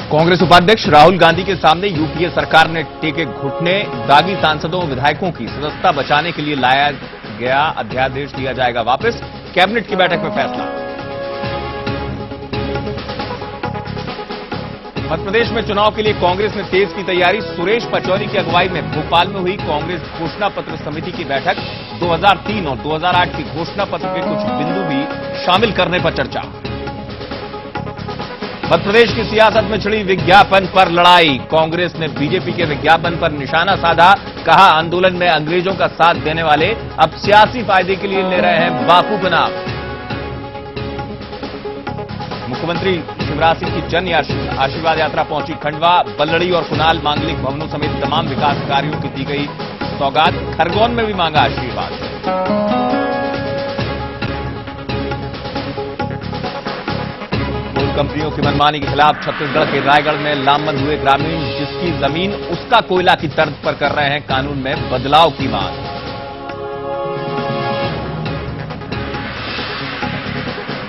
कांग्रेस उपाध्यक्ष राहुल गांधी के सामने यूपीए सरकार ने टेके घुटने। दागी सांसदों और विधायकों की सदस्यता बचाने के लिए लाया गया अध्यादेश दिया जाएगा वापस। कैबिनेट की बैठक में फैसला। मध्य प्रदेश में चुनाव के लिए कांग्रेस ने तेज की तैयारी। सुरेश पचौरी की अगुवाई में भोपाल में हुई कांग्रेस घोषणा पत्र समिति की बैठक। 2003 और 2008 की घोषणा पत्र के कुछ बिंदु भी शामिल करने पर चर्चा। मध्य प्रदेश की सियासत में छिड़ी विज्ञापन पर लड़ाई। कांग्रेस ने बीजेपी के विज्ञापन पर निशाना साधा। कहा, आंदोलन में अंग्रेजों का साथ देने वाले अब सियासी फायदे के लिए ले रहे हैं बापू का नाम। मुख्यमंत्री शिवराज सिंह की जन आशीर्वाद यात्रा पहुंची खंडवा। बल्लड़ी और कुणाल मांगलिक भवनों समेत तमाम विकास कार्यों की दी गई सौगात। खरगोन में भी मांगा आशीर्वाद। कंपनियों की मनमानी के खिलाफ छत्तीसगढ़ के रायगढ़ में लामबंद हुए ग्रामीण। जिसकी जमीन उसका कोयला की तर्ज पर कर रहे हैं कानून में बदलाव की मांग।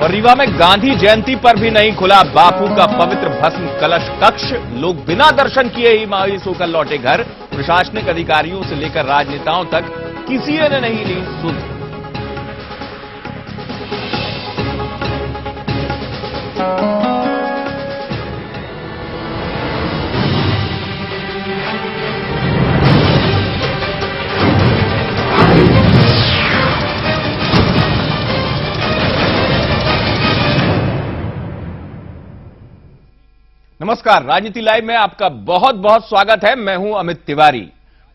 और रीवा में गांधी जयंती पर भी नहीं खुला बापू का पवित्र भस्म कलश कक्ष। लोग बिना दर्शन किए ही मायूस होकर लौटे घर। प्रशासनिक अधिकारियों से लेकर राजनेताओं तक किसी ने नहीं ली सुध। नमस्कार, राजनीति लाइव में आपका बहुत बहुत स्वागत है। मैं हूं अमित तिवारी।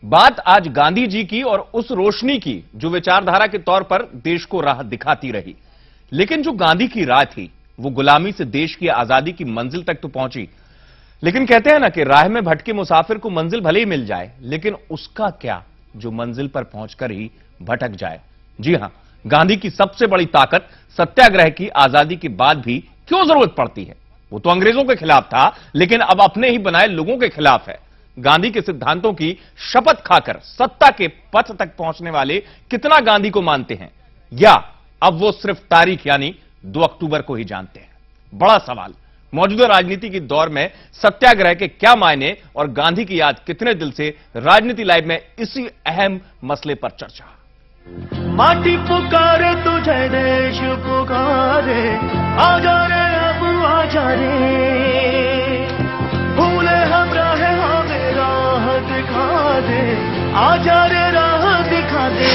बात आज गांधी जी की और उस रोशनी की जो विचारधारा के तौर पर देश को राह दिखाती रही। लेकिन जो गांधी की राह थी वो गुलामी से देश की आजादी की मंजिल तक तो पहुंची। लेकिन कहते हैं ना कि राह में भटके मुसाफिर को मंजिल भले ही मिल जाए, लेकिन उसका क्या जो मंजिल पर पहुंचकर ही भटक जाए। जी हां, गांधी की सबसे बड़ी ताकत सत्याग्रह की आजादी के बाद भी क्यों जरूरत पड़ती है। वो तो अंग्रेजों के खिलाफ था, लेकिन अब अपने ही बनाए लोगों के खिलाफ है। गांधी के सिद्धांतों की शपथ खाकर सत्ता के पथ तक पहुंचने वाले कितना गांधी को मानते हैं, या अब वो सिर्फ तारीख यानी 2 अक्टूबर को ही जानते हैं। बड़ा सवाल। मौजूदा राजनीति के दौर में सत्याग्रह के क्या मायने और गांधी की याद कितने दिल से, राजनीति लाइव में इसी अहम मसले पर चर्चा। माटी पुकारे तुझे, देश पुकारे, आजा रे अब आजा रे, भूले हम राह हमें राह दिखा दे, आजा रे राह दिखा दे।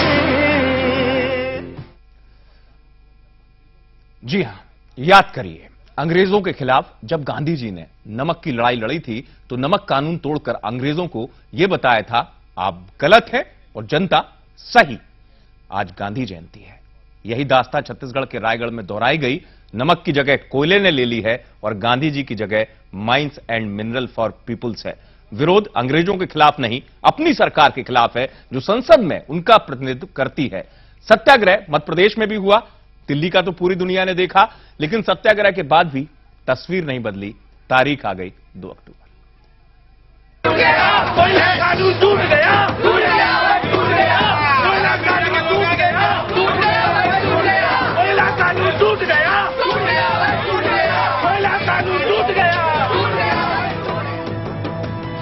जी हां, याद करिए, अंग्रेजों के खिलाफ जब गांधी जी ने नमक की लड़ाई लड़ी थी तो नमक कानून तोड़कर अंग्रेजों को यह बताया था आप गलत है और जनता सही। आज गांधी जयंती है। यही दास्तां छत्तीसगढ़ के रायगढ़ में दोहराई गई। नमक की जगह कोयले ने ले ली है और गांधी जी की जगह mines and mineral for peoples है। विरोध अंग्रेजों के खिलाफ नहीं, अपनी सरकार के खिलाफ है जो संसद में उनका प्रतिनिधित्व करती है। सत्याग्रह मध्य प्रदेश में भी हुआ। दिल्ली का तो पूरी दुनिया ने देखा, लेकिन सत्याग्रह के बाद भी तस्वीर नहीं बदली। तारीख आ गई 2 अक्टूबर।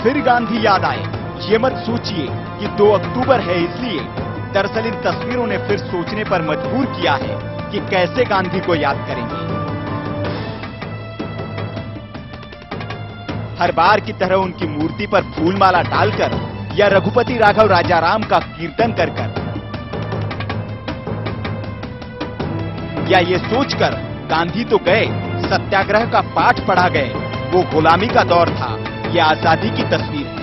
फिर गांधी याद आए। ये मत सोचिए कि 2 अक्टूबर है इसलिए। दरअसल इन तस्वीरों ने फिर सोचने पर मजबूर किया है कि कैसे गांधी को याद करेंगे। हर बार की तरह उनकी मूर्ति पर फूलमाला डालकर या रघुपति राघव राजाराम का कीर्तन कर या ये सोचकर गांधी तो गए, सत्याग्रह का पाठ पढ़ा गए। वो गुलामी का दौर था, ये आजादी की तस्वीर है।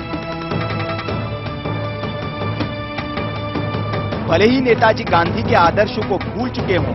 भले ही नेताजी गांधी के आदर्शों को भूल चुके हों,